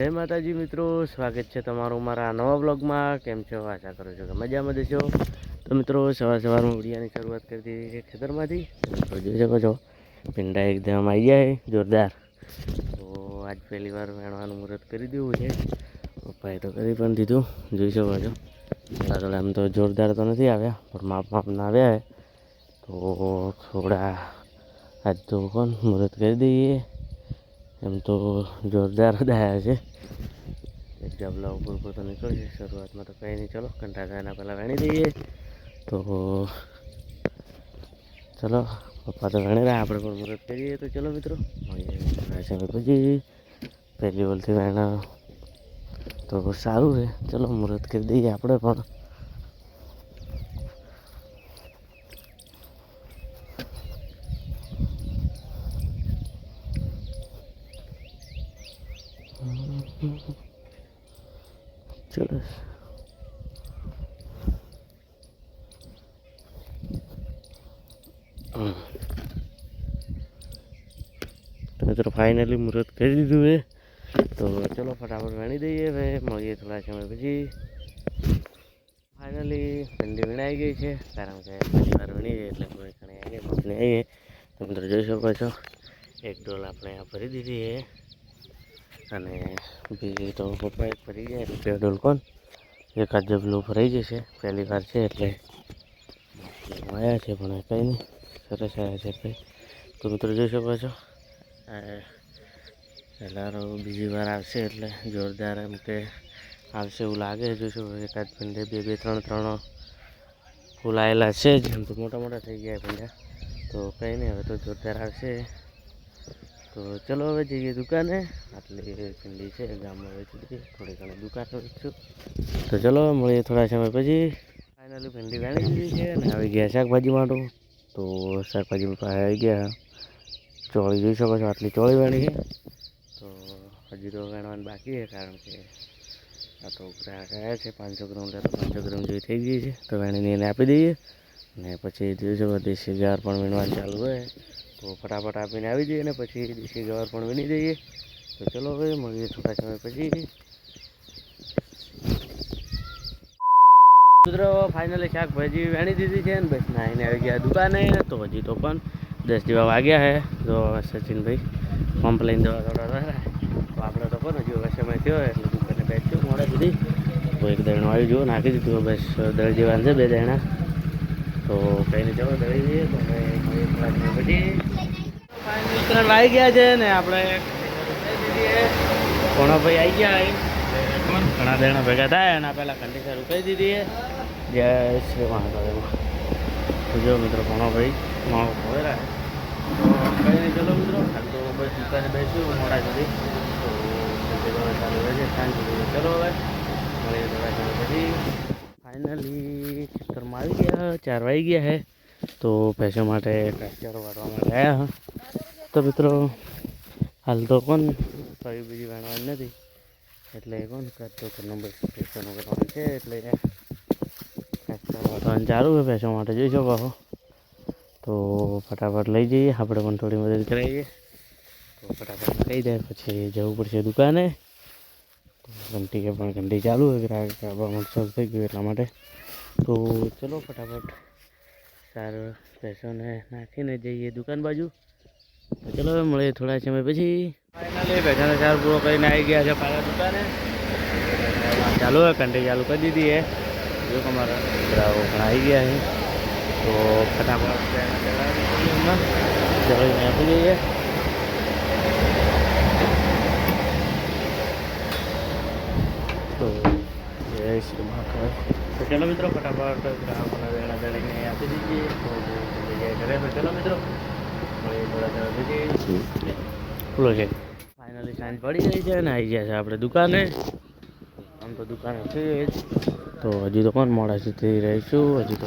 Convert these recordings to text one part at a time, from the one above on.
જય માતાજી મિત્રો, સ્વાગત છે તમારું મારા નવા બ્લોગમાં. કેમ છો? આશા કરું છું કે મજામાં દેશો. તો મિત્રો સવારમાં વિડીયોની શરૂઆત કરી દીધી છે ખેતરમાંથી. તો જોઈ શકો છો ભીંડા એકદમ આવી જાય જોરદાર. તો આજ પહેલી વાર વેણવાનું મુહૂર્ત કરી દેવું છે. પપ્પાએ તો કરી પણ દીધું, જોઈ શકો છો. થોડા આમ તો જોરદાર તો નથી આવ્યા, પણ માપના આવ્યા છે. તો થોડા આજ તો કોણ મુહૂર્ત કરી દઈએ. એમ તો જોરદાર દાયા છે. એક ડબલા ઉપર તો નીકળશે શરૂઆતમાં તો કંઈ નહીં. ચલો કંટાળા એના પહેલાં વેણી દઈએ. તો ચલો પપ્પા તો વેણી રહ્યા, આપણે પણ મુહૂર્ત કરીએ. તો ચલો મિત્રો પછી પહેલી ઓલથી વેણા તો સારું છે. ચલો મુહૂર્ત કરી દઈએ આપણે પણ. ચલો તો મિત્રો ફાઇનલી મુહૂર્ત કરી દીધું છે. તો ચલો ફટાફટ વેણી દઈએ. હવે મળીએ થોડા સમય પછી. ફાઇનલી ભીંડી વીણાઈ ગઈ છે, કારણ કે પહેલી વાર વીણી ગઈ એટલે કોઈ ઘણી આવી ગઈ મગની આવી ગઈ. તો મિત્રો જોઈ શકો છો એક ડોલ આપણે આ ભરી દીધી છે, અને બીજી તો પપ્પા એક ભરી ગયા એટલે 2 ડોલ કોણ એકાદ જબલું ભરાઈ જશે. પહેલી વાર છે એટલે આવ્યા છે, પણ કંઈ નહીં, સરસ આવ્યા છે કંઈ. તો મિત્રો જોઈ શકો છો પહેલાં બીજી વાર આવશે એટલે જોરદાર એમ કે આવશે એવું લાગે. જોઈશું એકાદ ભીંડે 2 3 ફૂલ આવેલા છે જ, એમ તો મોટા થઈ ગયા ભીંડા. તો કંઈ નહીં, હવે તો જોરદાર આવશે. તો ચલો હવે જઈએ દુકાને. આટલી ભીંડી છે ગામમાં વેચી દઈએ, થોડી ઘણી દુકાન વેચશું. તો ચલો મળીએ થોડા સમય પછી. ફાઇનલી ભીંડી વેણી દીધી છે અને આવી ગયા શાકભાજી માટે. તો શાકભાજી આવી ગયા ચોળી, જોઈ શકો છો આટલી ચોળી વેણી છે. તો હજી તો વેણવાનું બાકી છે, કારણ કે આ તો ગ્રાહક આવ્યા છે 500 ગ્રામ લે, તો 500 ગ્રામ જેવી થઈ ગઈ છે. તો વેણીને એને આપી દઈએ, અને પછી જોઈ શકો દેશી ગવાર પણ વીણવાનું ચાલુ હોય. તો ફટાફટ આપીને આવી જઈએ ને પછી દેશી ગવાર પણ વીણી દઈએ. તો ચલો હવે મળીએ થોડા સમય પછી. મિત્રો ફાઇનલી શાકભાજી વેણી દીધી છે ને બસ નાઈને આવી ગયા દુકાને. તો હજી તો પણ 10 જેવા વાગ્યા છે. તો સચિનભાઈ પંપ લઈને દવા થોડા તો આપણે તો પણ હજુ હવે સમય થયો એટલે દુકાને બેઠશું મોડે સુધી. તો એક દહીણું આવી જુઓ, નાખી દીધું, બસ દળી દેવાનું છે 2 દહીણા. તો કંઈ નહીં, ચાલો દળી દઈએ. તો પછી ફાઇનલ 3 વાગી ગયા છે ને આપણે ભાઈ આવી ગયા. ઘણા દહીણા ભેગા થાય એના પહેલાં કંડીશન રૂપાઈ દીધી. જય શ્રી મહાદેવમાં તો જો મિત્રો ભાઈ માણો ખોરા. તો કંઈ નહીં, ચલો મિત્રો હાલ તો બસ દુકાને બેસ્યું મોડા સુધી. તો ચાલુ રહેશે સાંજ સુધી. ચલો હવે મળીએ થોડા સમય પછી. ફાઇનલી ખેતરમાં આવી ગયા, 4 વાગી ગયા છે. તો ભેંસો માટે ઘાસચારો વાળવામાં ગયા. તો મિત્રો હાલ તો કોણ કઈ બીજી વાળવાની નથી, એટલે કોણ કરતો નંબર સ્ટેશનો કરવાનું છે, એટલે વાળવાનું ચાલુ છે ભેંસો માટે, જોઈ શકો છો. તો ફટાફટ લઈ જઈએ, આપણે પણ થોડી મદદ કરાવીએ. તો ફટાફટ લઈ જાય પછી જવું પડશે દુકાને. ઘંટી ચાલુ હોય, ગ્રાહક શરૂ થઈ ગયું એટલા માટે. તો ચલો ફટાફટ સારું ભેંસોને નાખીને જઈએ દુકાન બાજુ. તો ચલો હવે મળીએ થોડા સમય પછી. ફાઇનલી ભેંસોનો ચાર પૂરો કરીને આવી ગયા છે પાછા દુકાને. ચાલુ હોય, ઘંટી ચાલુ કરી દીધી છે. જો અમારા ગ્રાહકો પણ આવી ગયા છે. તો ફટાફટ જઈને આપી દઈએ. તો જય શ્રી મહાકાળ. તો ચલો મિત્રો ફટાફટ ગ્રાહકોના વેણા દળીને આપી દીજીએ. તો જગ્યાએ ઘરે. ચલો મિત્રો મળીએ થોડા સમય પછી. ખુલ્લો છે. ફાઇનલી સાંજ પડી ગઈ છે અને આવી ગયા છે આપણે દુકાને. આમ તો દુકાને છે જ. તો હજી તો કોણ મોડા સુધી રહીશું. હજી તો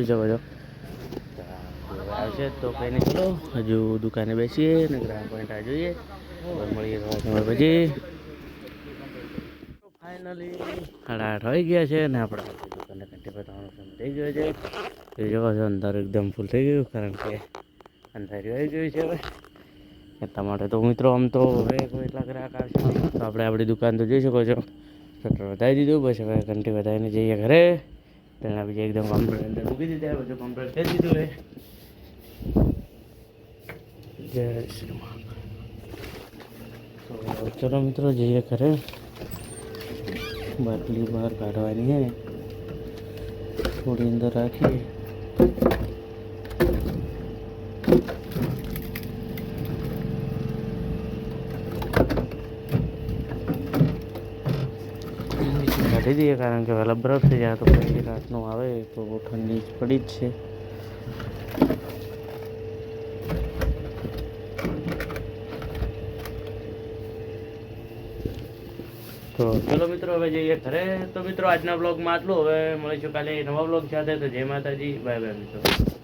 જવા જાઓ આવશે તો કંઈ નહીં. ચલો હજુ દુકાને બેસીએ અને ગ્રાહક પોઈન્ટ જોઈએ. મળીએ થોડા સમય પછી. ફાઇનલી 8:30 વાગી ગયા છે અને આપણે દુકાને ઘંટી બતાવવાનો સમય થઈ ગયો છે. એ જોવા છો અંદર એકદમ ફૂલ થઈ ગયું, કારણ કે અંધારી આવી ગયું છે. હવે એટલા માટે તો મિત્રો આમ તો હવે કોઈ એટલા ગ્રાહક આવશે નહીં. તો આપણે આપણી દુકાન તો જોઈ શકો છો, શટર વધારી દીધું. બસ હવે ઘંટી વધારીને જઈએ ઘરે. પેલા બીજા એકદમ કમ્પ્લીટ અંદર મૂકી દીધા, બધું કમ્પ્લીટ કરી દીધું હે. જય શ્રી મહાકાલ. તો ચલો મિત્રો જઈએ ઘરે. બાટલી બહાર કાઢવાની હે, થોડી અંદર રાખીએ. કાઢી દઈએ, કારણ કે વહેલા બરફ થઈ જાય તો પછી રાતનું આવે તો ઠંડી પડી જ છે. તો ચલો મિત્રો હવે જઈએ ઘરે. તો મિત્રો આજના બ્લોગમાં આટલું. હવે મળીશું કાલે નવા બ્લોગ સાથે. તો જય માતાજી, બાય બાય મિત્રો.